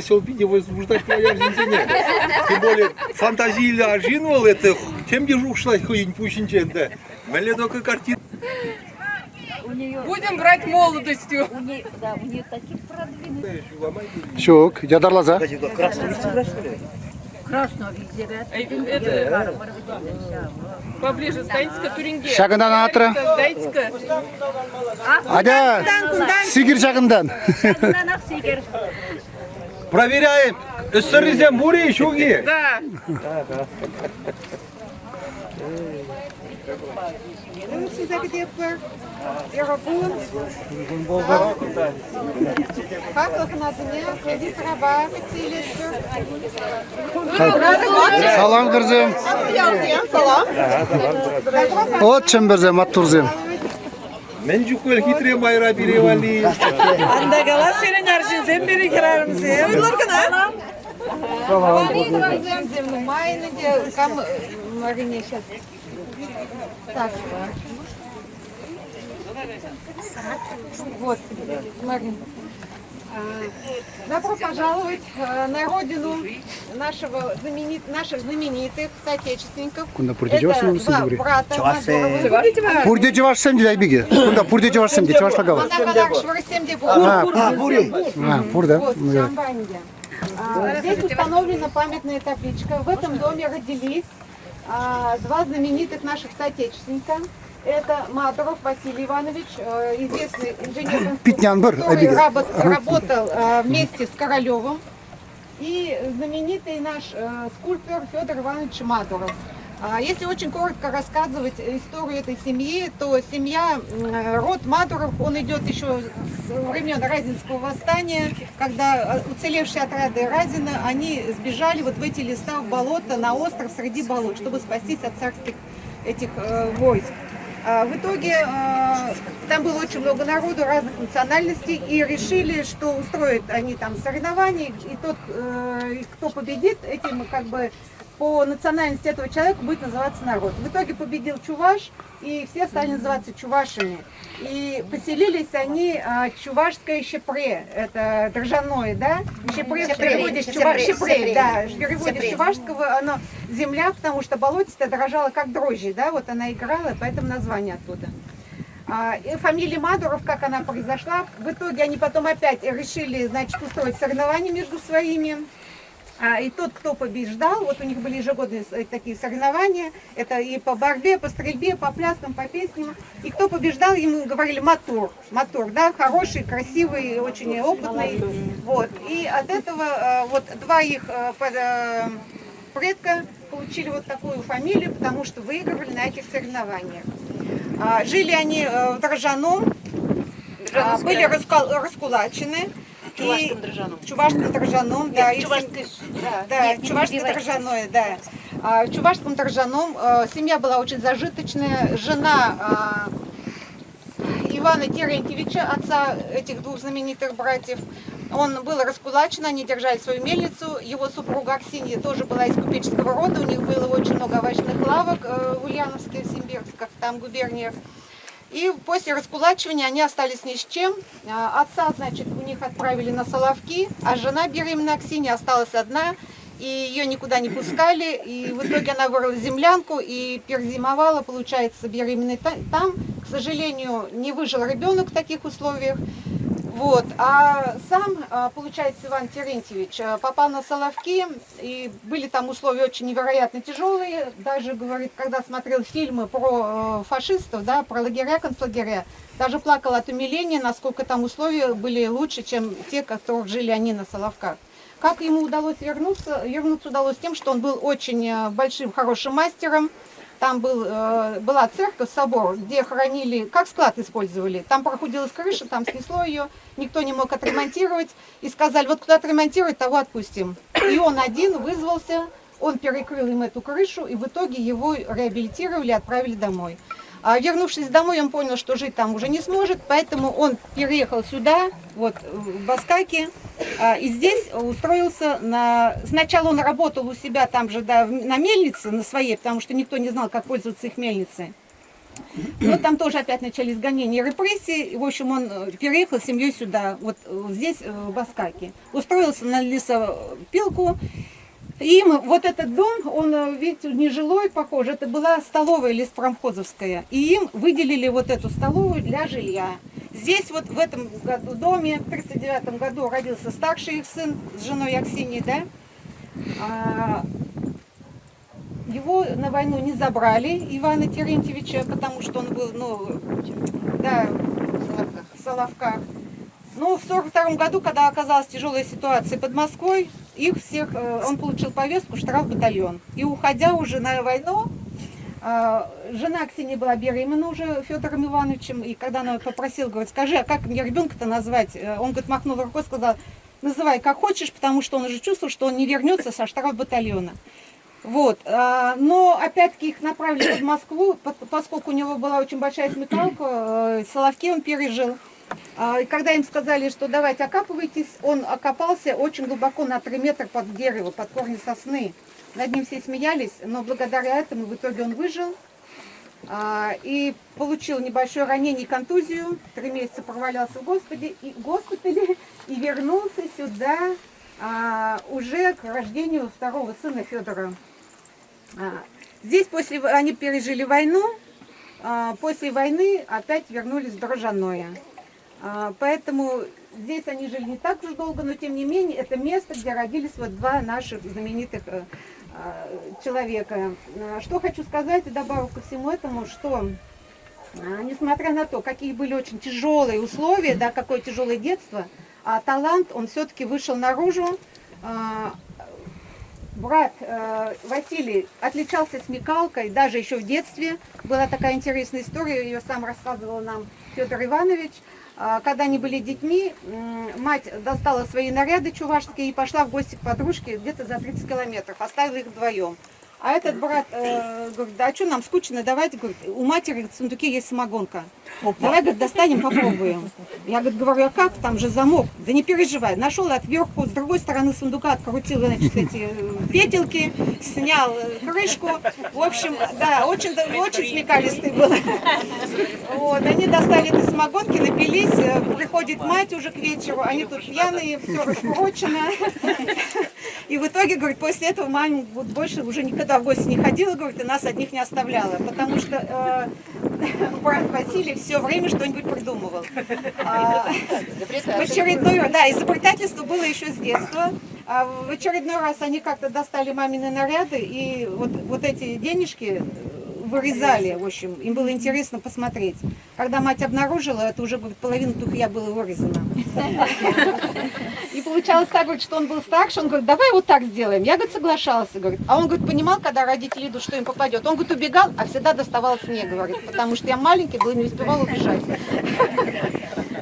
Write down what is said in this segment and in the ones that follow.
Селпине возбуждать твоя жизнь. Тем более фантазии ажинвал это тем где ушла ходить пущенченда. Мэле только картин. Будем брать молодостью. У нее таких продвинутых. Şok, yadarlaza. Красного везде. Поближе станьте-ка, Туринге. Şakından atра. Дайте-ка. Hadi. Sigir şakından. Проверяем. Эссеризем бури шуги. Да. Size gidiyorlar. Yorgun. Kalkın adına. Kedi traba. Salam kızım. Salam. Ot çemberzem atturzem. Men jukul hitre bayra birevali. Anda gala senin arşın sen biri girer misin? Buyurlar kadar. Майна, кам Марине сейчас. Так. Вот, Марин. Добро пожаловать на родину наших знаменитых соотечественников. Это два брата Мадурова. Purdeci varsam diye bigi. Bunda purdeci varsam diye çavaş lagava. Burada. Вот, в Чамбанде. Здесь установлена памятная табличка. В этом доме родились два знаменитых наших соотечественника. Это Мадуров Василий Иванович, известный инженер, который работал вместе с Королевым. И знаменитый наш скульптор Федор Иванович Мадуров. Если очень коротко рассказывать историю этой семьи, то семья, род Мадуров, он идет еще с времен Разинского восстания, когда уцелевшие отряды Разина, они сбежали вот в эти леса, в болото, на остров среди болот, чтобы спастись от царских этих войск. В итоге там было очень много народу разных национальностей, и решили, что устроят они там соревнования, и тот, кто победит, этим как бы по национальности этого человека будет называться народ. В итоге победил Чуваш, и все стали называться чувашами. И поселились они чувашское щепре, это дрожжаное, да? Щепре в переводе щепре, да, в переводе с чувашского оно земля, потому что болотистая дрожала как дрожжи, да, вот она играла, поэтому название оттуда. И фамилия Мадуров, как она произошла, в итоге они потом опять решили, значит, устроить соревнования между своими. И тот, кто побеждал, вот у них были ежегодные такие соревнования, это и по борьбе, по стрельбе, по пляскам, по песням. И кто побеждал, ему говорили матур, да, хороший, красивый, очень опытный. Вот. И от этого вот два их предка получили вот такую фамилию, потому что выигрывали на этих соревнованиях. Жили они в Дрожжаном, были раскулачены. Чувашском Дрожжаном, да. Чувашское Дрожжаное, да. В Чувашском Дрожжаном семья была очень зажиточная. Жена Ивана Терентьевича, отца этих двух знаменитых братьев, он был раскулачен, они держали свою мельницу. Его супруга Аксинья тоже была из купеческого рода, у них было очень много овощных лавок в Ульяновске, в Симбирсках, там губерниях. И после раскулачивания они остались ни с чем. Отца, значит, у них отправили на Соловки, а жена беременная Аксинья осталась одна, и ее никуда не пускали. И в итоге она вырыла землянку и перезимовала, получается, беременной там. К сожалению, не выжил ребенок в таких условиях. Вот. А сам, получается, Иван Терентьевич попал на Соловки, и были там условия очень невероятно тяжелые. Даже, говорит, когда смотрел фильмы про фашистов, да, про лагеря, концлагеря, даже плакал от умиления, насколько там условия были лучше, чем те, которых жили они на Соловках. Как ему удалось вернуться? Вернуться удалось тем, что он был очень большим, хорошим мастером. Там была церковь, собор, где хоронили, как склад использовали. Там прохудилась крыша, там снесло ее, никто не мог отремонтировать. И сказали, вот кто отремонтирует, того отпустим. И он один вызвался, он перекрыл им эту крышу, и в итоге его реабилитировали и отправили домой. А вернувшись домой, он понял, что жить там уже не сможет, поэтому он переехал сюда, вот в Баскаки, и здесь устроился на... Сначала он работал у себя там же, да, на мельнице, на своей, потому что никто не знал, как пользоваться их мельницей. Но там тоже опять начались гонения и репрессии. И, в общем, он переехал с семьей сюда, вот здесь, в Баскаки. Устроился на лесопилку. Им вот этот дом, он, видите, нежилой, похоже, это была столовая леспромхозовская. И им выделили вот эту столовую для жилья. Здесь вот в этом доме в 1939 году родился старший их сын с женой Аксиньей, да. Его на войну не забрали, Ивана Терентьевича, потому что он был, ну, да, в Соловках. Но в 1942 году, когда оказалась тяжелая ситуация под Москвой, их всех, он получил повестку штрафбатальон. И уходя уже на войну, жена Аксиньи была беременна уже Федором Ивановичем, и когда она попросила, говорит, скажи, а как мне ребенка-то назвать? Он, говорит, махнул рукой, сказал, называй как хочешь, потому что он уже чувствовал, что он не вернется со штрафбатальона. Вот. Но опять-таки их направили в Москву, поскольку у него была очень большая смекалка, Соловки он пережил. И когда им сказали, что давайте окапывайтесь, он окопался очень глубоко на 3 метра под дерево, под корни сосны. Над ним все смеялись, но благодаря этому в итоге он выжил и получил небольшое ранение и контузию. 3 месяца провалялся в госпитале и вернулся сюда уже к рождению второго сына Федора. Здесь они пережили войну, после войны опять вернулись в Дрожжаное. Поэтому здесь они жили не так уж долго, но тем не менее это место, где родились вот 2 наших знаменитых человека. Что хочу сказать и добавлю ко всему этому, что несмотря на то, какие были очень тяжелые условия, да, какое тяжелое детство, талант, он все-таки вышел наружу. Брат Василий отличался смекалкой, даже еще в детстве. Была такая интересная история, ее сам рассказывал нам Федор Иванович. Когда они были детьми, мать достала свои наряды чувашские и пошла в гости к подружке где-то за 30 километров, оставила их вдвоем. А этот брат говорит, да а что нам скучно, давайте, говорит, у матери в сундуке есть самогонка. Давай, говорит, достанем, попробуем. Я, говорю, а как, там же замок. Да не переживай, нашел отвертку, с другой стороны сундука открутил, значит, эти петельки, снял крышку. В общем, да, очень смекалистый был. Вот, они достали эти самогонки, напились, приходит мать уже к вечеру, они тут пьяные, все раскурочено. И в итоге, говорит, после этого мама вот больше уже никогда в гости не ходила, говорит, и нас одних не оставляла, потому что брат Василий все время что-нибудь придумывал. В очередной, да, изобретательство было еще с детства. В очередной раз они как-то достали мамины наряды, и вот эти денежки вырезали, в общем, им было интересно посмотреть. Когда мать обнаружила, это уже, говорит, половина тухля было вырезано. И получалось так, говорит, что он был старше, он говорит, давай вот так сделаем. Я, говорит, соглашался, говорит. А он, говорит, понимал, когда родители идут, что им попадет. Он, говорит, убегал, а всегда доставалось мне, говорит, потому что я маленький был и не успевал убежать.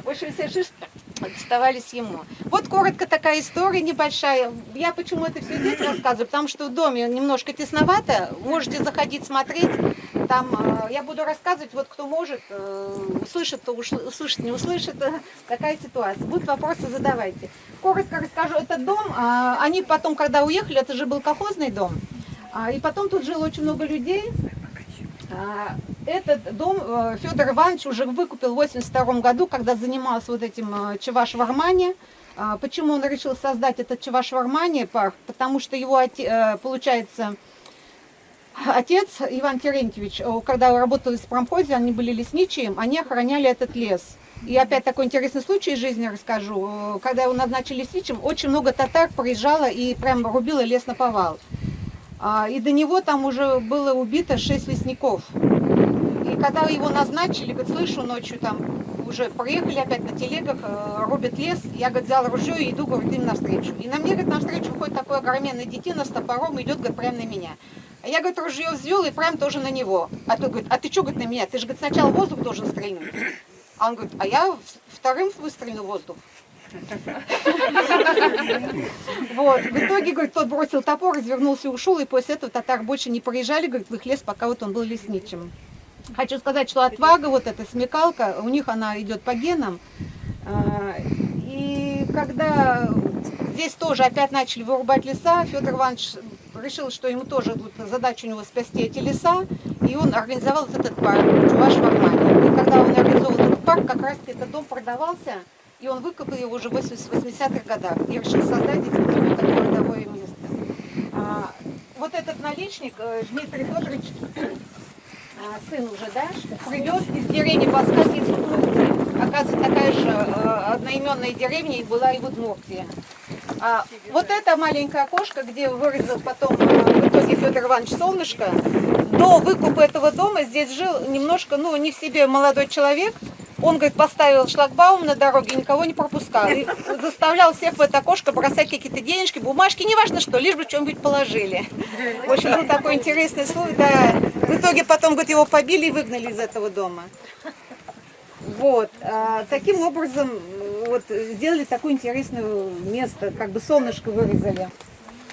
В общем, все шишки доставались ему. Вот коротко такая история небольшая. Я почему это все здесь рассказываю, потому что в доме немножко тесновато, можете заходить смотреть. Там я буду рассказывать, вот кто может, услышит, то услышит, не услышит, такая ситуация. Будут вопросы, задавайте. Коротко расскажу, этот дом, они потом, когда уехали, это же был колхозный дом, и потом тут жило очень много людей. Этот дом Федор Иванович уже выкупил в 1982 году, когда занимался вот этим Чеваш-Вармани. Почему он решил создать этот Чеваш-Вармани парк? Потому что его, получается, отец Иван Терентьевич, когда работал в промхозе, они были лесничием, они охраняли этот лес. И опять такой интересный случай из жизни расскажу. Когда его назначили лесничим, очень много татар приезжало и прям рубило лес наповал. И до него там уже было убито 6 лесников. И когда его назначили, говорит, слышу, ночью там уже приехали опять на телегах, рубят лес. Я, говорит, взял ружье и иду, говорит, им навстречу. И на мне, говорит, навстречу выходит такой огроменный детина с топором, идет, говорит, прямо на меня. А я, говорит, ружье взвел и прям тоже на него. А тот говорит, а ты что, говорит, на меня? Ты же, говорит, сначала воздух должен стрельнуть. А он говорит, а я вторым выстрелю в воздух. Вот. В итоге, говорит, тот бросил топор, развернулся и ушел, и после этого татар больше не проезжали, говорит, в их лес, пока вот он был лесничим. Хочу сказать, что отвага, вот эта смекалка, у них она идет по генам. И когда здесь тоже опять начали вырубать леса, Федор Иванович решил, что ему тоже задача у него спасти эти леса, и он организовал вот этот парк Чуваш-Вармани. И когда он организовал этот парк, как раз этот дом продавался, и он выкупил его уже в 80-х годах и решил создать здесь вот такое родовое место. Вот этот наличник, Дмитрий Федорович, сын уже, да, привез из деревни Баскать из Удмуртии. Оказывается, такая же одноименная деревня была и в Удмуртии. Вот это маленькое окошко, где вырезал потом в итоге Федор Иванович Солнышко. До выкупа этого дома здесь жил немножко, ну, не в себе молодой человек. Он, говорит, поставил шлагбаум на дороге, никого не пропускал. И заставлял всех в это окошко бросать какие-то денежки, бумажки, неважно что, лишь бы что-нибудь положили. В общем, был такой интересный случай. Да. В итоге потом, говорит, его побили и выгнали из этого дома. Вот. Таким образом, вот, сделали такое интересное место, как бы солнышко вырезали.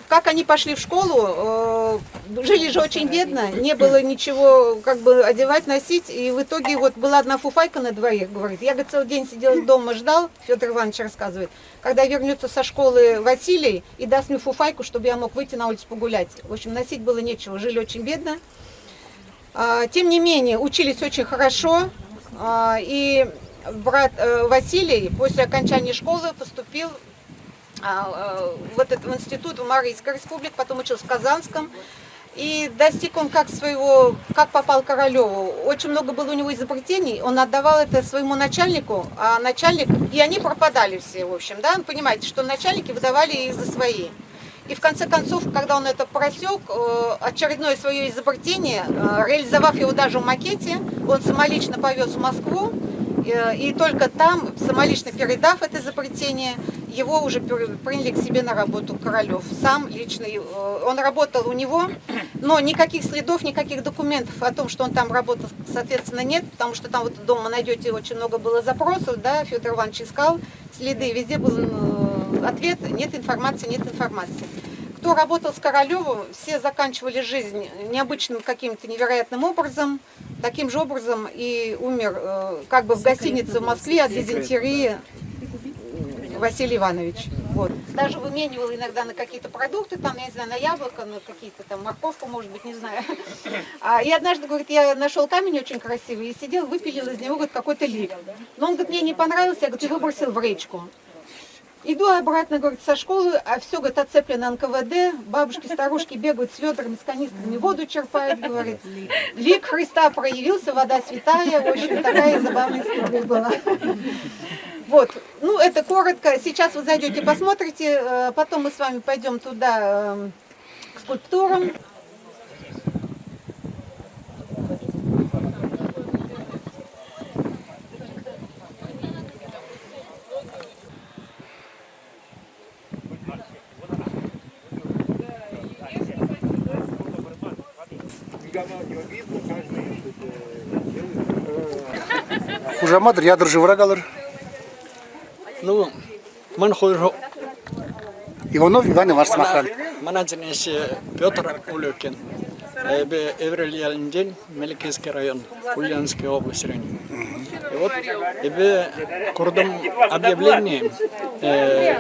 Как они пошли в школу, жили же очень бедно, не было ничего, как бы, одевать, носить, и в итоге вот была одна фуфайка на дворе, говорит, я, говорит, целый день сидел дома, ждал, Федор Иванович рассказывает, когда вернется со школы Василий и даст мне фуфайку, чтобы я мог выйти на улицу погулять. В общем, носить было нечего, жили очень бедно. Тем не менее, учились очень хорошо, и брат Василий после окончания школы поступил вот этот институт в Марийской республике, потом учился в Казанском. И достиг он как попал к Королеву. Очень много было у него изобретений, он отдавал это своему начальнику, а начальник, и они пропадали все, в общем, да, понимаете, что начальники выдавали их за свои. И в конце концов, когда он это просек, очередное свое изобретение, реализовав его даже в макете, он самолично повез в Москву, и только там, самолично передав это изобретение, его уже приняли к себе на работу Королев. Сам лично, он работал у него, но никаких следов, никаких документов о том, что он там работал, соответственно, нет, потому что там вот дома найдете, очень много было запросов, да, Федор Иванович искал следы, везде был ответ, нет информации, нет информации. Кто работал с Королевым, все заканчивали жизнь необычным каким-то невероятным образом, таким же образом и умер как бы в гостинице в Москве от дизентерии Василий Иванович. Вот. Даже выменивал иногда на какие-то продукты, там, я не знаю, на яблоко, на какие-то там морковку, может быть, не знаю. И однажды, говорит, я нашел камень очень красивый и сидел, выпилил из него, говорит, какой-то лик. Но он, говорит, мне не понравился, я, говорит, и выбросил в речку. Иду обратно, говорит, со школы, а все, говорит, оцеплено НКВД, бабушки, старушки бегают с ведрами, с канистрами, воду черпают, говорит. Лик Христа проявился, вода святая, в общем, такая забавная история была. Вот, ну это коротко, сейчас вы зайдете, посмотрите, потом мы с вами пойдем туда к скульптурам. Уже мадыр ядыр живрагалыр. Ну, ман хойро Иванов Иван Иванович Махраль. манатинес Петр Улюкин. Эбе Эврельялинден, Меликинский район, Ульяновской области. И вот эбе курдом объявление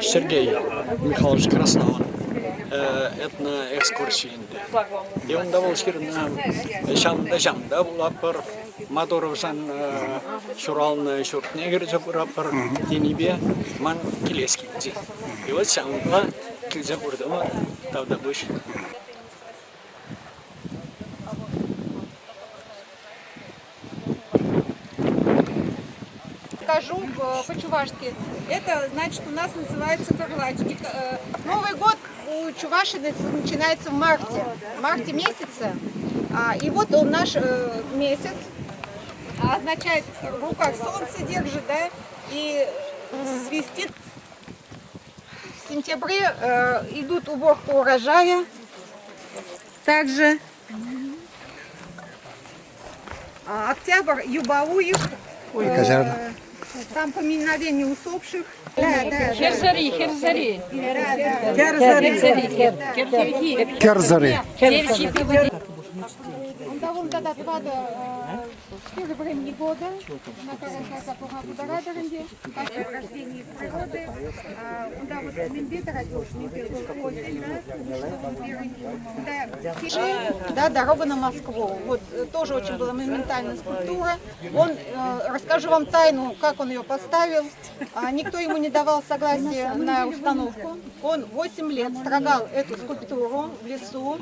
Сергей Михайлович Краснов. Это экскурсии. И он давал на шамда булапар Моторовсан шуралны шуртнегер жапурапар денибе ман килеский. И вот шамда килзапурдама тавда буш. Скажу по-чувашски. Это значит у нас называется карлачки. Новый год у чуваши начинается в марте месяце. И вот он наш месяц. Означает в руках солнце держит, да, и свистит. В сентябре идут уборка урожая. Также октябрь юбауев. Там поминовение усопших. Херзари. Керзары. Он довольно тогда первое времени года, на рождение природы, он довольно Мендита родился, да, дорога на Москву. Вот тоже очень была моментальная скульптура. Он, расскажу вам тайну, как он ее поставил. Никто ему не давал согласия на установку. Он 8 лет строгал эту скульптуру в лесу,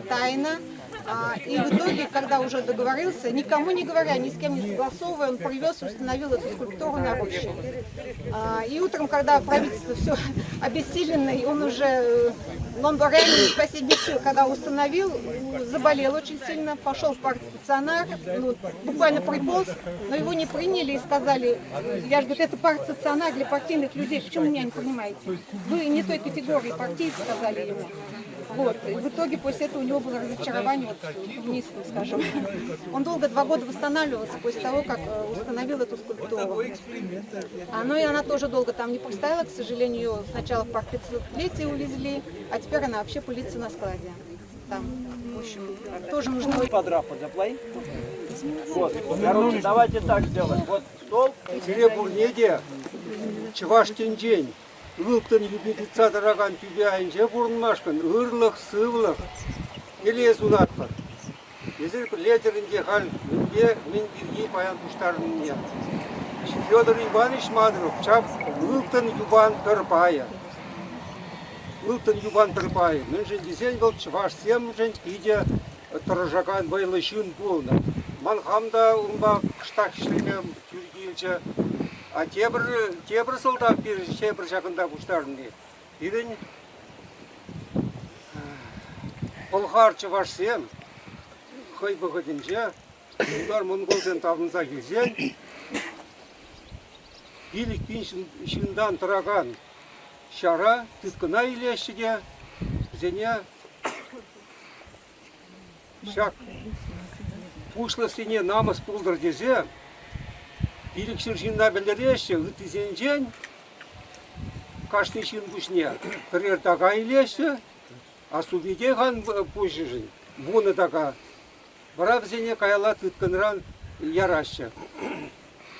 тайно. И в итоге, когда уже договорился, никому не говоря, ни с кем не согласовывая, он привез и установил эту скульптуру на роще. И утром, когда правительство все обессиленное, он уже, он реально из последних сил, когда установил, заболел очень сильно, пошел в партстационар, буквально приполз, но его не приняли и сказали, я же говорю, это партстационар для партийных людей, почему меня не понимаете? Вы не той категории партийцы, сказали ему. Вот. И в итоге после этого у него было разочарование вниз, скажем. Он долго 2 года восстанавливался после того, как установил эту скульптуру. Ну и она тоже долго там не простояла, к сожалению, ее сначала в парк 500-летия увезли, а теперь она вообще пылится на складе. Там, в общем, тоже нужно... Подрапать заплай. Вот, короче, давайте так сделаем. Вот стол. Бурнеде, Чеваштин день. Луктан юбилица дороган тюбяйнже бурнмашкан, ырлых, сывлых, или зунатпар. Езер летеринде халь, мен бирги паян туштарын нет. Федор Иванович Мадров, чап Луктан юбан перпая. Луктан юбан перпая. Мен же десень был чваш сем жен иде торжакан байлышын полна. Манхамда умба кштак шлегем тюргилче. А тебір солдат беріп, тебір жақында бұштарынды. Ирін Бұлғар чывашсен, қой бұғыдынша, ұлдар мұнғолден табынса келсен, билік пен шындан тұраған шара түткіна илешіде, зене шак пұшлысыне намыс бұлдыр дезе, билік шыршында білдіреші, үтізен қашты шын бұшне, бірер таға илеші, а субеде ған бұшы жын, бұны таға, бірақ зене қаяла түткінран ярашы.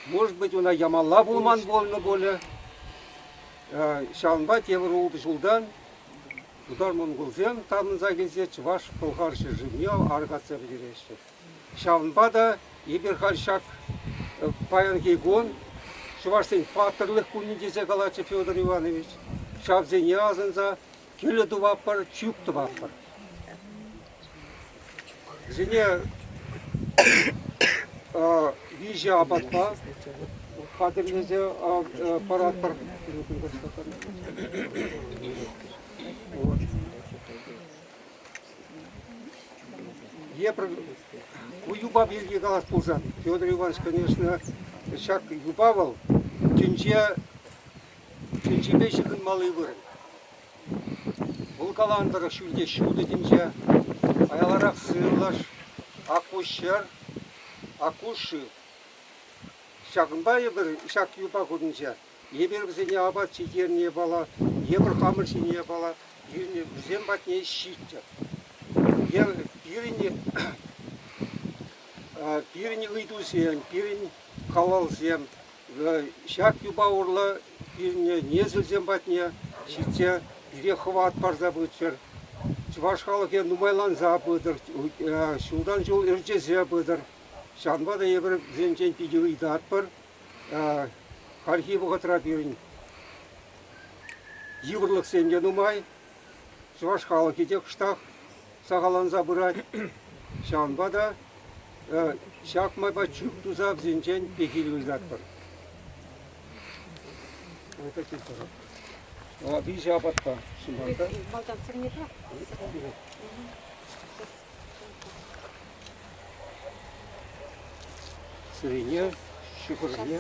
Может быть, она ямалла бұлман болны болы, шалынба тевір олды жылдан, ұдар мұнғылзен тамынза келсе, чываш бұлғаршы жымне арғатса білдіреші. Шалынба да еберхал шак паян кейгон, шывашсен факторлық күнін десе қалачы Федор Иванович. Шабзене азынза келі дұваппар, чүк дұваппар. Зене вижа абатпа, қадірлезе паратпар. Епр уюба белги галас пулзан. Федор Иванович, конечно, шак юбавал, тюнчебе шықын малы вырын. Бұл каландыры шүлде шуды тінче, аяларақ сыйлаш, акушер, акуши. Шағынбай бір шақ юба көрінше. Ебір бізіне абат шекеріне бала, ебір қамыр шене бала, бізен батне шийтті. Пирин ыйду сем, пирин халал сем, шақ юба орла, пирин незіл сем батне, шитсе, бире хват барза бұтшыр. Чуваш халыке нумайлан забыдыр, шулдан жол үржезе бұдыр. Шанбада ебір зенчен пиде ыйдат бар, хархи бұғытра пирин. Йывырлық семге нумай, чуваш халыке тек штақ, сағалан забырат. Шанбада шақмай ба чүк тузап зенчен пекел ыйдат бар. Это кесара. Бейже абатта. Сырине, шүкіріне.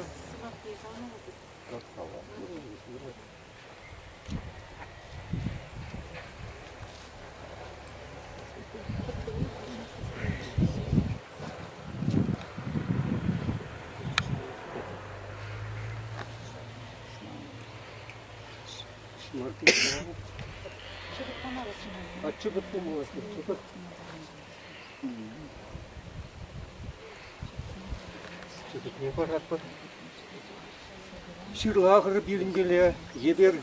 Çıkıp kumulaş, çıkıp. Çıkıp ne var atma? Şırlağır bilinmeli, yeber,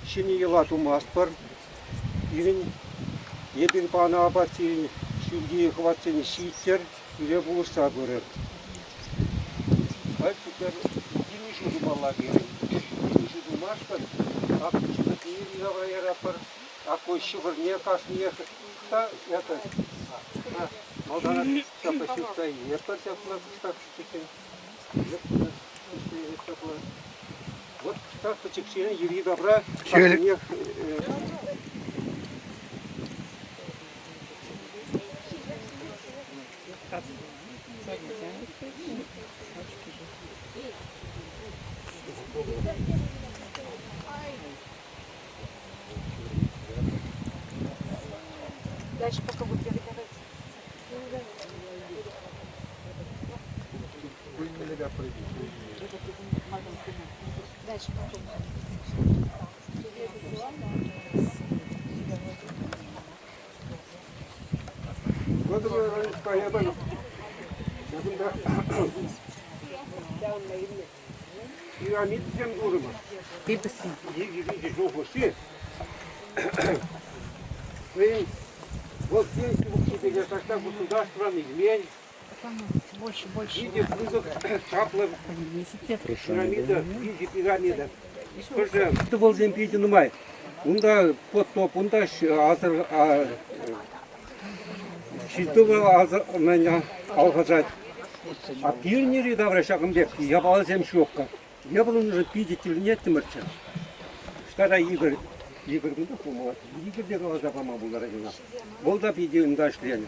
şimdi yıla tumas var. Birin, yeber bana abatı, şimdi hıvatını şiitler, bile bulursa görer. Hayır, çıkar, yeni şu dumanlar verir. Yeni şu dumanlar var. Çıkıp iyi yavra yapar. Ако еще вернее, кашни ехать, то это, можно все посчитать, я просто так вот так почему Юрий добра, Дальше пока будет передавать. Дальше потом. Пирамид всем дурно. Вот здесь тебе тогда государственный мень. Больше. Виде прызок чаплы, пирамида, виде пирамида. Скажи, что был день пить нумай? Унда потоп, унда азыр, шитова азыр меня алгазать. А пирнери давай шагымбек, я бала зем шокка. Я был уже пить или нет, тимырча. Что Игорь? Игорь ну помогает. Игорь делал за мама была родина. Волда пиде ундашлен.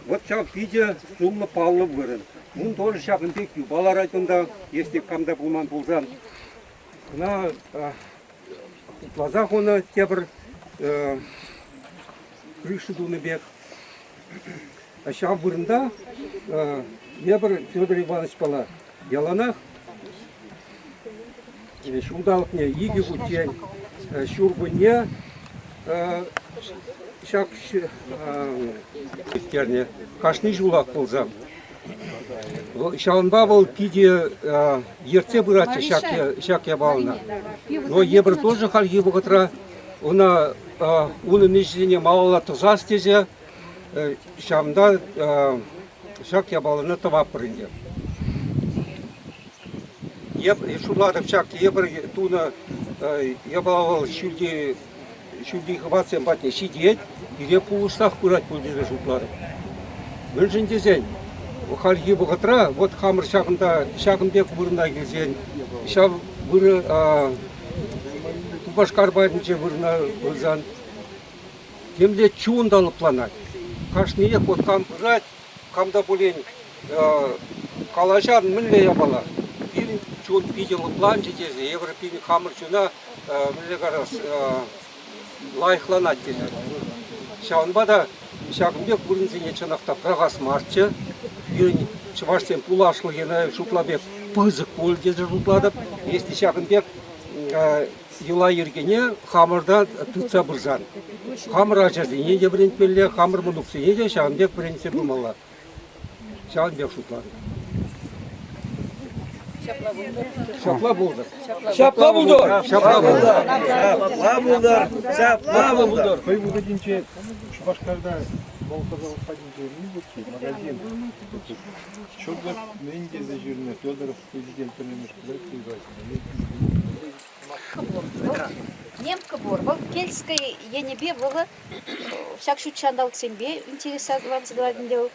Вот сейчас пиде сумма Павла вырын. Он тоже шагом пекью. Бала родина, если камда булман булзан. На глазах он тебр крышу дунебек. А сейчас вырында тебр Федор Иванович пала. Яланах. Шундалк не иги гутень. Шурбуне, шак терне, кашни жулак ползам. Шаланба был пиде ерце бырача шак я бална. Но ебр тоже хальги богатра, она нижнее малала тузас тезе, шамда шак я бална това прынде. Шуладов шак ебр туна я балавал шульди хватсем батне сидеть, и я по устах курать будет даже уклады. Вынжен дизень, хальги богатра, вот хамр шагымбек вырна гизень, ща выр башкар байдынче вырна вырзан. Темле чундалы планать. Кашни вот кам курать, камда булень калашан милле я бала. Он видел план здесь, европейский хамр чуна, мне кажется, лайхланать. Шаунбада Шағынбек бұрынзене чанақта прағас марчы. Чываштен пулашлығына шуплабек пызық бол деді жұртладып. Есті Шағынбек ела ергене хамырда тұтса бұрзан. Хамыр ажазыне де бірінт белі, хамыр мұнықсыне де Шағынбек бірінсе бұмалар. Шағынбек шуплады. Шапла болды. Шапла булдыр. Шапла болды. Шапла булдыр. Шапла булдыр. Кой буде динче Шубашкарда Волкового ходинче не магазин. Чудо менде за жирне Федоров президент Немка бор. Бұл кельской енебе бұлы всяк шутчандалық сенбе интересоваться гладендеу.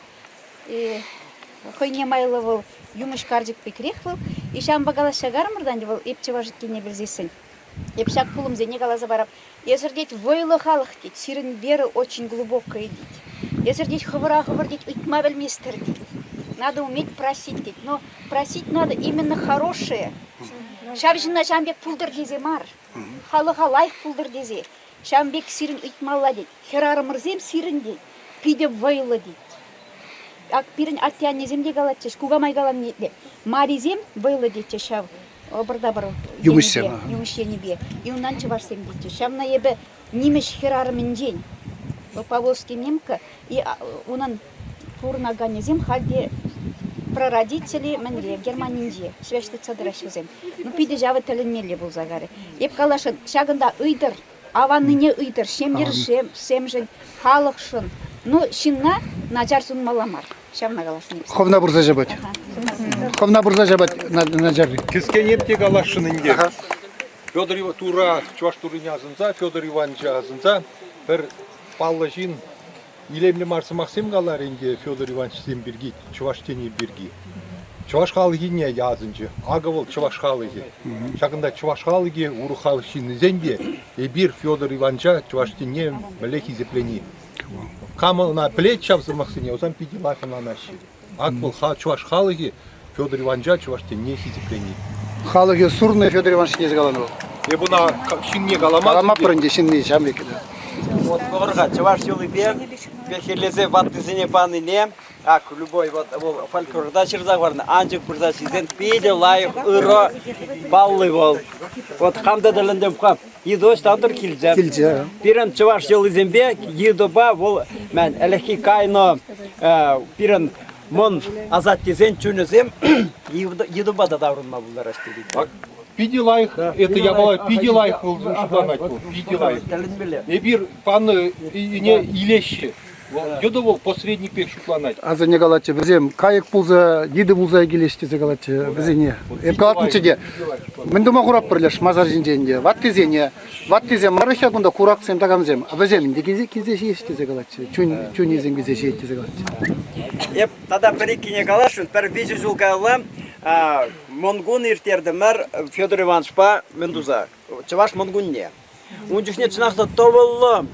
Хойне майлы бұл юмыш кардик пекрех был. И шам багала шагар мұрдан де бұл епче важытке не білзесін. Епшак пулым зене галаза барап. Езір деть войлы халық деть, сирен беры очень глубоко идить. Езір деть хывыра-хывыр деть, уйтма білместір деть. Надо уметь просить деть, но просить надо именно хорошее. Шабжина шамбек пулдыр дезе мар. Халыға лайық пулдыр дезе. Шамбек сирен уйтмалла деть. Херары мырзем сирен деть. Пиде войлы деть. Пирен аттияне земде галатчеш, кугамай галан деть. Маризем войлы деть шав. Обырда-бір юмышенебе. И унан чывашсем деть. Шамна ебе нимеш херары мендень. Поволжский немка. И унан пурна ганезем халде прародители менле Германинде. Свяжты цадрашызем. Ну пиде жавы тілінмелі бұл загары. Еп калашын шагында ыйдыр. Аванныне ыйдыр. Шемдер семжен. Халықшын. Ну шинна начар сын маламар. Шамна калашын. Ховна бурза жабать. Ховна бурза жабать на жарри. Киске непте галашынынде. Федор Иван тура, чуваш турыня азынса, Федор Иванович азынса, бір паллажин илемлі марсы Максим галаренде Федор Иванович сен бірги, чуваш тене бірги. Чуваш халығы не язынчы, ағывыл чуваш халығы. Шақында чуваш халығы уру халықшыны зенде, бір Федор Ивановича чуваш тене мәлек изеплени. Камылына плет шапсы Максине, озан пиди лайфына наши. Ағывыл чуваш халығы Федор Ивановича чуваш тене изеплени. Халығы сурны Федор Иванович не загаланы. Бұна шинне галамат. Галамат бірінде шинне жамбекеді. Вот горга, чуваш юлыбек, бехерлезе ваттызыне паныне, ак любой вот фольклорда чырзак барны, анчык бурза сизден пиде лайық ыро баллы бол. Вот хамда дылындым қап, едош тандыр килже. Килже. Пирен чуваш юлызембе, едоба бол мен элехи кайно пирен мон азат тезен чүнізем, едоба да даврынма булдар аштырды. Пиди лайх, это я была пиди лайх шупланать был, пиди лайх. И бир пан не илеще. Йода бол посредник пек шупланать. А за не галатчы бізем кайық пулза, диді пулза келешті за галатчы бізене. Эп галатмычыде. Мен дома құрап бірлеш мазар жинженде. Ваттызене, марыхя күнда құрақсем тағамзем. А бізем де кезе шешті за галатчы. Чүн езен кезе шешті за галатчы. Еп, тада перекине галашын, пер бежі жылғалам. Монгун иртердемер Федор Иванович па Мендуза. Чуваш монгун не. Унжихне чынақта тобылы.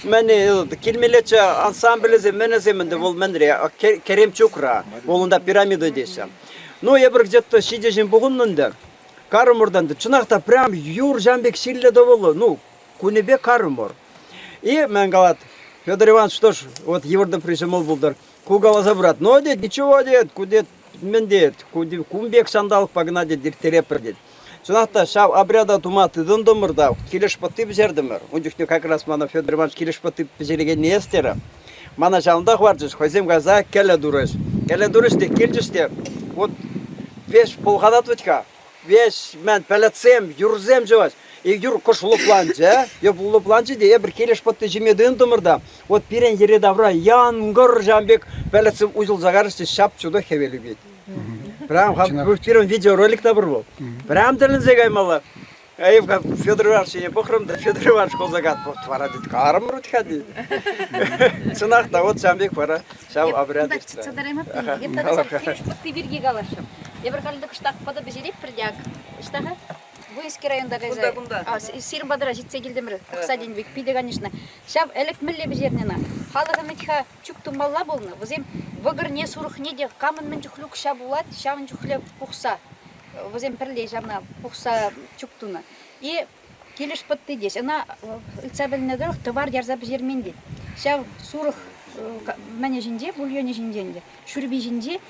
Мені келмелечі ансамблезе менеземінде бол менре Керем Чукра. Олында пирамида десем. Ну, я бір где-то шидежін бұғыннында. Карымырданды. Чынақта прям юр жамбек силле доволы. Ну, кунебе карымыр. И мен галат. Федор Иванович, что ж, вот еврден прижимал булдар. Кугала забрат. Ну, дед, ничего, дед, кудет. Мен дед, кумбек сандалық пагна дед, диртерепір дед. Чынақта шав обряда туматы дындымырда, келеш патып жердімір. Ондюхне как раз мана Федор Иванович келеш патып жереген не естері. Мана жалында қварджыш, хойзем газа келе дұрыш. Келе дұрыш де келжіште, вот веш полғадат ватка, веш мен пәлетсем, юрзем жываш. И юр кош лупланчы, я бұл лупланчы де, бір келеш патты жемеді дындымырда. Вот пирен ере давра, янгыр жамбек пәлетсем узыл загарышты шап чудо хевелі бейді. Прям первым видеоролик-то был. Прям тәлінзе гаймалы. Айыпқа Федор Иванович не бұқырымда, Федор Иванович қол загат. Вот твара дейді, қарым рұтқа дейді. Сынақта, вот жамбек бара, шау обряд етті. Цадараймат, ебтада сәкеріш бұтты бірге қалашым. Ебір қалды күштақ пада бізереп бірдяк. Іштаға? Буйский райондағы Сирин Бадыра жетсе келдімір. Құқса ден бек пиде, конечно. Шав әлік мүлі бізернена. Халығы мәтіға чүктің балла болны. Візем вғыр не сұрық не де қамын мен жүхлік ша болады, шавын жүхлі құқса. Візем пірлей жамна құқса чүктіні. И келіш пытты дес. Ана ұлтса біліне дұрық товар ярза бізермен дед. Шав сұрық мәне жинде, бульоне жинденде. Шүрби жинде,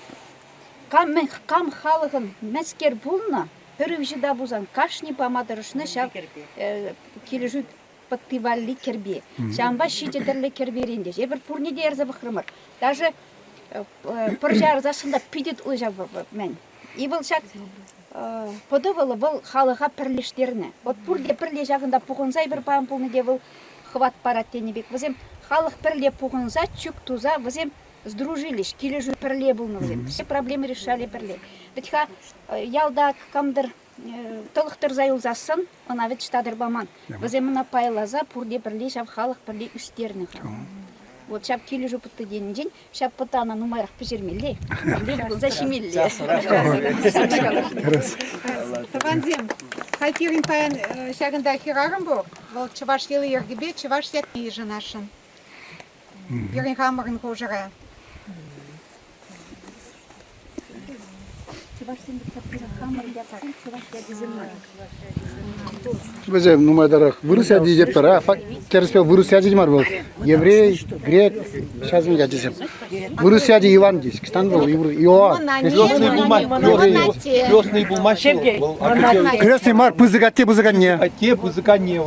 кам халығын мәскер бұлна, пірівжі бузан, кашни помадырышны шап кележу подпивали кербе. Шамба шитетерлі керберенде. Жебір пурнеде ерзі бұқырмыр. Даже пыржар засында пидет ұлжа мән. И бұл шак подывылы бұл халыға пірлештеріне. Вот пұрде пірле жағында пұғынзай бір пағын пұлны де бұл хват парат тенебек. Візем халық пірле пұғынза, чүк туза, візем сдружились, кележу пірле бұлны візем. Все проблемы решали пірле. Бітха ялда камдыр тылықтыр зайылзасын, она ведь штадыр баман. Візем мұна пайлаза пұрде пірле жав халық пірле үстеріне. Вот шап кележу пұтты ден ден, шап пұтана нумайрақ пежермелі. Зашемелі. Таванзем, хайкерин паян шагында хирарым бұл, бұл чываш елі ергебе, чываш ятпей жынашын. Берін хамырын қожыра. Bizim numaradarak virüs yadi diyecek para. Kerespel virüs yadi var bu. Еврей, грек, сейчас мы гаджем. Virüs yadi Ivan diyor. İstanbul, Ivan. Крестный булмаш. Крестный мар, пызыгатте, пызыганне. Те пузыкане.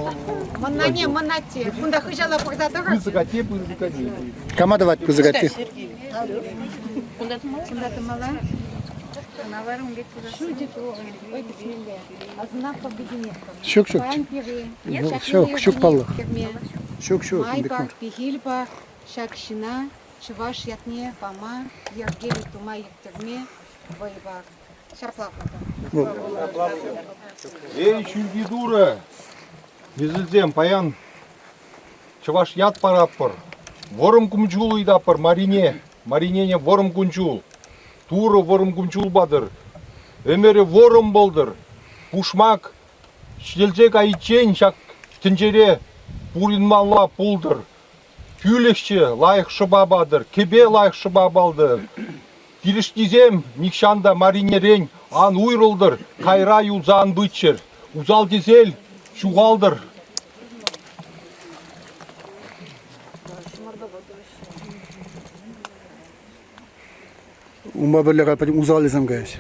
Маннане, маннате. Кунда хыжала пырдатыры. Пузыкате, пузыкане. Командовать пызыгатте. Кунда ты мала? Şok. Şok pallı. Şok. Майбар, Пихильбар, Шакшина, Чуваш ятне, Фама, Ергели Тума Ектерме, Вайбар. Шарплавка. Ey çülgidura. Bizilzem payan. Çavaş yat parapır. Vorum kumculu idapır marine. Marinene vorum kunçul. Туры ворым күмчул бадыр. Өмері ворым болдыр. Пушмак, шелзек айчен шак тінжере пуринмалла пулдыр. Күлікші лайық шыба бадыр. Кебе лайық шыба балды. Киріштізем никшанда маринерен ан уйрылдыр. Кайрай узан бычыр. Узал дезел шуғалдыр. Ума böyle kapatayım uzal desem gayet.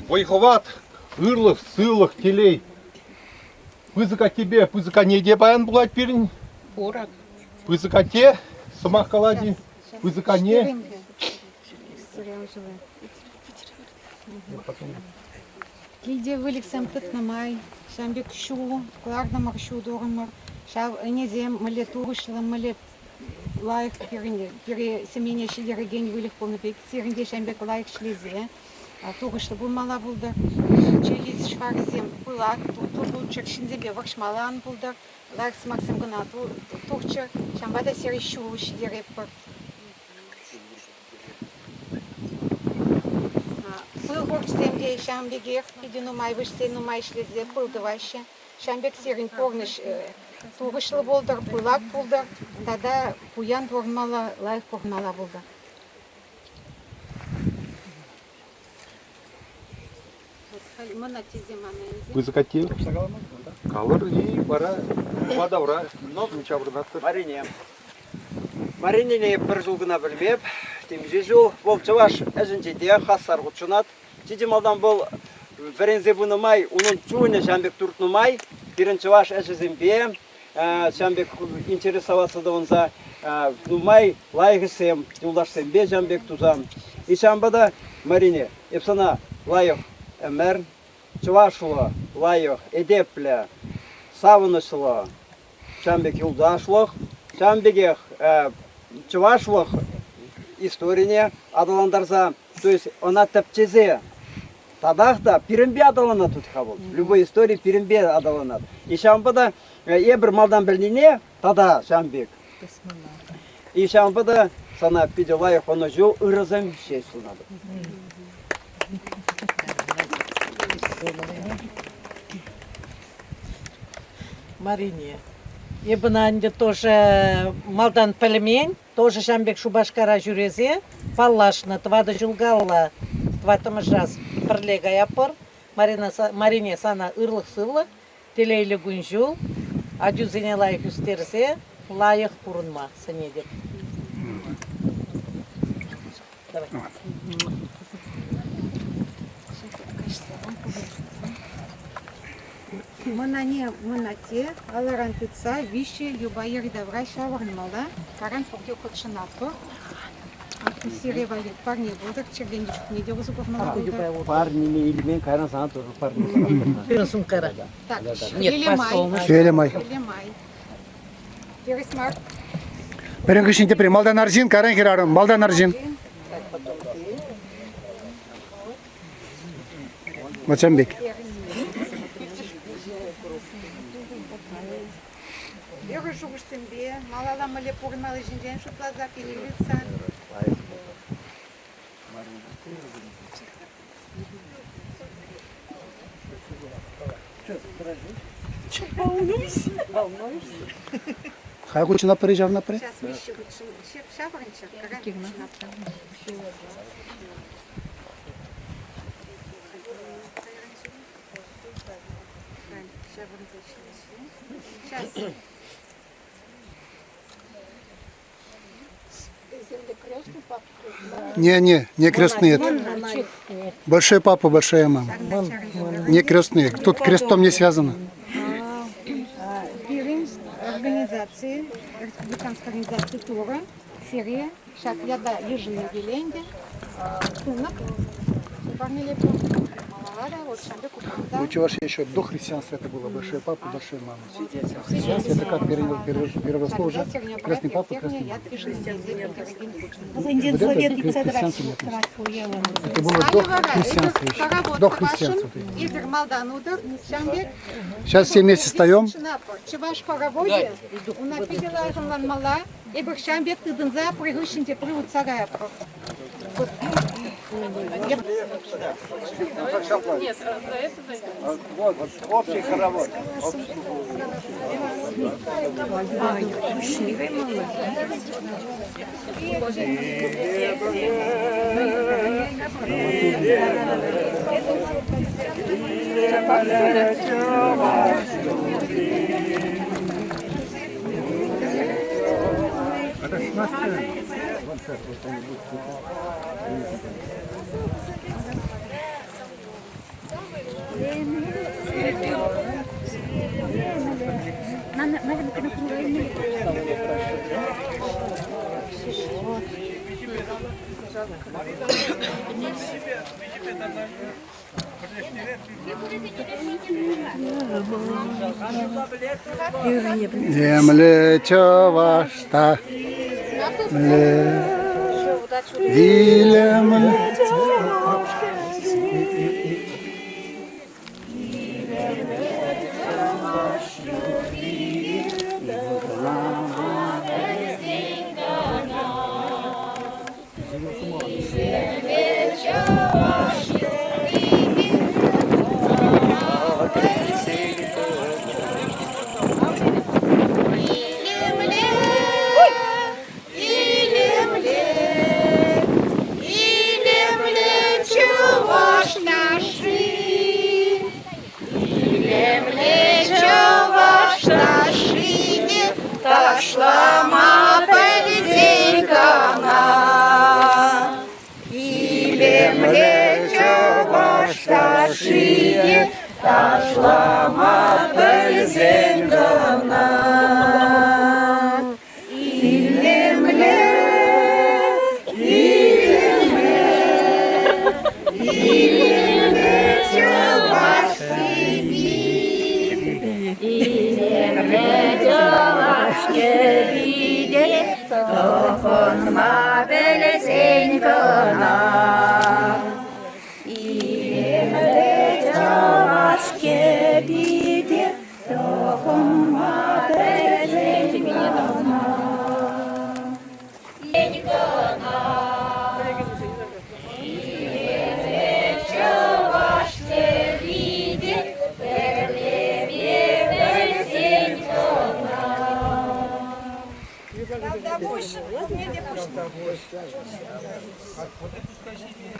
Войховат, ырлых, сылых, телей. Пызыка тебе, пызыка не де баян булать перін? Бурак. Пызыка те, сымақ калади, пызыка не. Кейде вылексем тытнымай, шамбек шу, кулардамар шу дорымар, шав незем мыле турышлым, мыле лайық пере семене шелереген вылек полныпек, серінде шамбек лайық шлезе. Туғышты бұлмала бұлды, челіз шварзем бұлак, тұлчыр шынзебе варшмалан бұлды, ларс максим гына тұғчыр, шамбада сері шуы шидереп бұр. Бұл ғорчсемде шамбегер, педину май вышсен нумай шлезе бұлды ваще, шамбек серін порныш туғышлы бұлдыр, бұлак бұлдыр, дада бұян бұрмала, лайық бұрмала бұлды. Пызыка те. Калыр и бара бадавра. Марине. Маринене бір жыл гына білмеп, жезу бол чаваш әжінжеде хасар ғұтшынат. Жедемалдан бұл бірінзе бұнымай, оның чуыны жамбек тұртнымай, бірін чаваш әжізімбе, жамбек интересоваться да онза, нумай лайғысем, юлдашсембе жамбек тузам. И жамбада Марине, епсана лайық әмір, чавашылы лайық эдеплі, савынышлы, жамбек юлдашлық, жамбегех чувашлық историне адаландарза, то есть она тапчезе Тадақта пиренбе адаланат тут хавол. В любой истории пиренбе адаланат. И шамбада ебір малдан біліне тада шамбек. И шамбада sana пиделай хоножу ырызым шей сунады. Марине. И бынанде тоже малдан пельмень, тоже шамбек шубашкара жүрезе, паллашны, твада жылгалла, тватымы жаз пірлега япыр, Марине сана ырлық сывлы, телейлі күнжул, адюзене лайық үстерсе, лайық пұрынма, сәне деп. Давай. Мынате, аларан тыца, виши, любая рядовая шавармала, каран портил котшанату. Сирия валит, парни будут, червенечек не делаю зубов молоко. Парни не или мен кайран sana тоже парни. Пирсун кара. Так, Нет, посолнуш. Шелемай. Пересмар. Берен кышынте при малдан арзин, каран хирарым, малдан арзин. Мацамбек. Я выжу в себе, малала малепур, малый жинжен, шуплаза, пилилица. Хай кучина приезжав напред. Сейчас мы еще шаварничек, каран. Сейчас. Не крестные. Большой папа, большая мама. Не крестные. Тут крестом не связано. Организации, республиканской организации Тура, Сирия, сейчас я да, ежели Геленде, Тунок, Барнилепу, Малалада, вот Шамбек, У чуваши еще до христианства это было большой папа, большая мама. Сейчас это как переросло уже. Крестный папа, крестный мама. Вот это христианство нет. Это было до христианства еще. До христианства. Игорь Малданудер, Шамбек. Сейчас все вместе встаем. Чуваш хороводе, у напидела жамлан мала, Игорь Шамбек, ты дынза, прыгущинте, прыгут сарая. Вот, общий хоровод. Земле чувашта, Вилем. Илемле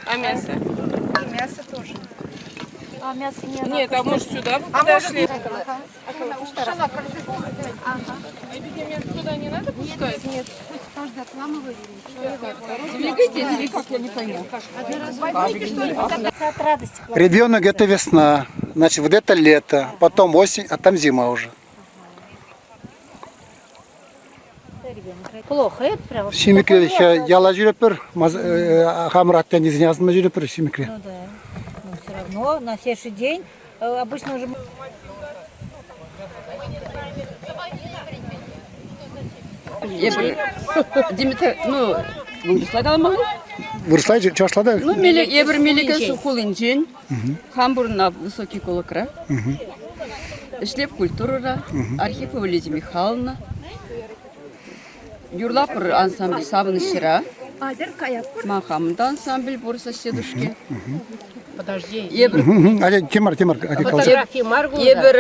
А мясо? И мясо тоже. А мясо не Нет, а может сюда вы А подошли? Туда не надо пускать? Нет, пусть каждый отламывает. Двигайтесь или как, я не пойму. от радости. Ребенок это весна, значит вот это лето, потом осень, а там зима уже. Плохо, это прям. Şimdiki yala jürepir, hamrat deniz yazma jürepir şimdiki. Ну да. Но все равно на следующий день обычно уже Димитр, ну, Владислав мı? Вырслай, чашлада? Ну, ебір мелеке сухулинчен, хамбурна высокий колокра, шлеп культура, Архипова Лидия Михайловна, Юрлапыр ансамбль Савнышыра, Махамда ансамбль Борса Седушки. Hadi Timur, hadi kalacak. Ебір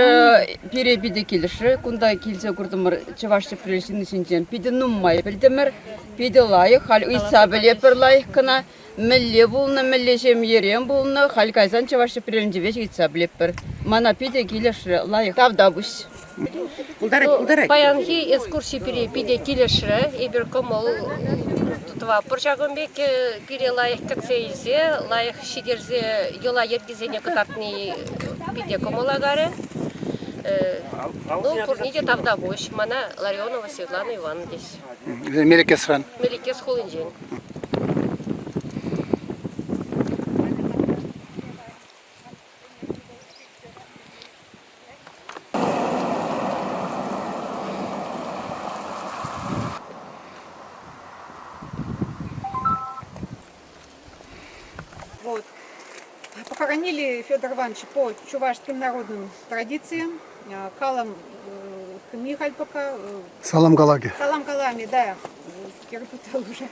перебиде келіші, күнда келсе күрдімір чывашчы прелесінің сенден, пиде нұммай білдімір, пиде лайық, хал ұйса білепір лайық кына, мілле болыны, мілле жем ерен болыны, хал кайзан чывашчы прелінде веш ұйса білепір. Мана пиде келіші лайық тавда бұш. Баянги экскурсии перепиде килешре, ибер комол тутва порчагомбек пире лайх кацейзе, лайх шидерзе yola ергизене катартни пиде комолагаре. Ну, пурниде тавда бош, мана Ларионова Светлана Ивановна здесь. Melike Sran. Меликес Холинджин. Вот. Похоронили Федора Ивановича по чувашским народным традициям. Калам Михальпака, Salam Galagi. Салам Калами, да, перепутал уже.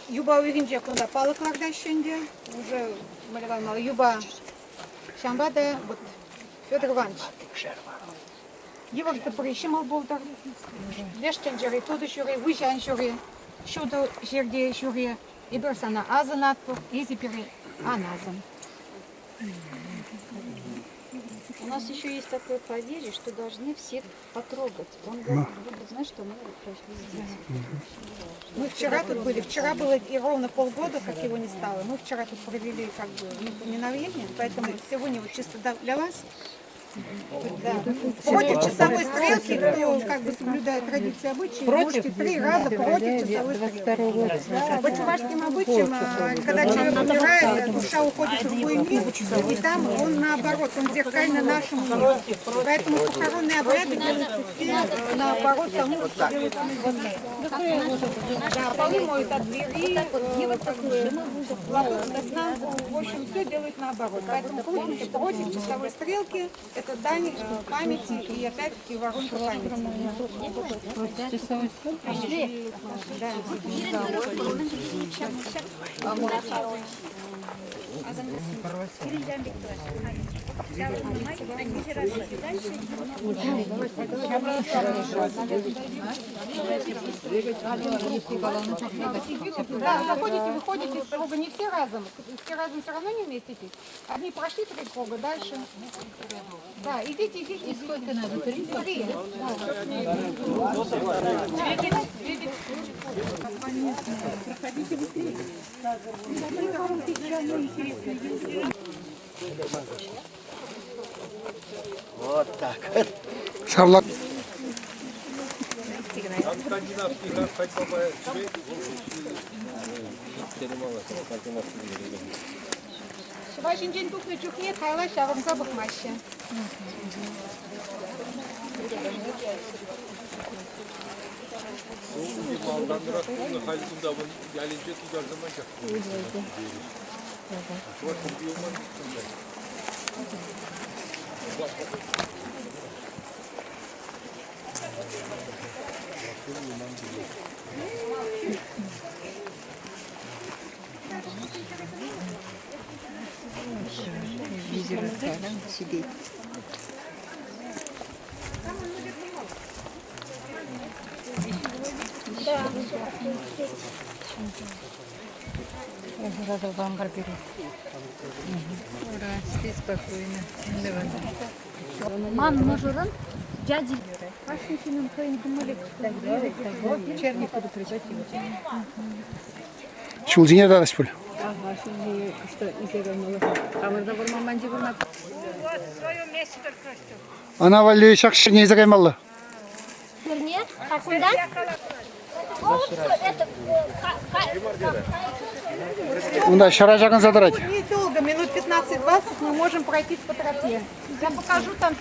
Юба Уигинджа кунда палыкларда шенде, уже малевал Юба Шамбада, вот Федор Иванович. Его где прищемал был так, лештен жюри, тут жюри, вышан жюри, шуду жерде жюри, и берсана азанатку, изи пере аназан. У нас еще есть такое поверье, что должны всех потрогать. Он любит знать, что мы прошли здесь. Мы вчера тут были, вчера было и ровно полгода, как его не стало. Мы вчера тут провели как бы напоминание, поэтому сегодня вот чисто для вас. Да. Против часовой стрелки, кто как бы соблюдает традиции обычаи, можете 3 раза против часовой стрелки. По чувашским обычаям, когда человек умирает, душа уходит в другой мир, и там он наоборот, он зеркально нашему миру. Поэтому похоронные обряды делаются все наоборот тому, что делается на земле. Да, полы моют от двери, лоток до сна, в общем, все делают наоборот. Поэтому крутимся против часовой стрелки. Это дань памяти и опять-таки воронка памяти. Да, заходите, выходите из круга, не все разом все равно не вместитесь. Одни прошли 3 круга, дальше. Да, идите. Сколько надо? 3? 3. Проходите быстрее. Вот так. Sarlak. Вашин день кухня чухнет, хайлаш, а вам запах маще. Сидеть. Ман мажорын дяди. Шулзине да спөл. Ана вали шакшы не загаймалла. Вернее, а куда? Унда шара жагын задырать. Недолго, минут 15-20 мы можем пройтись по тропе. Я покажу там.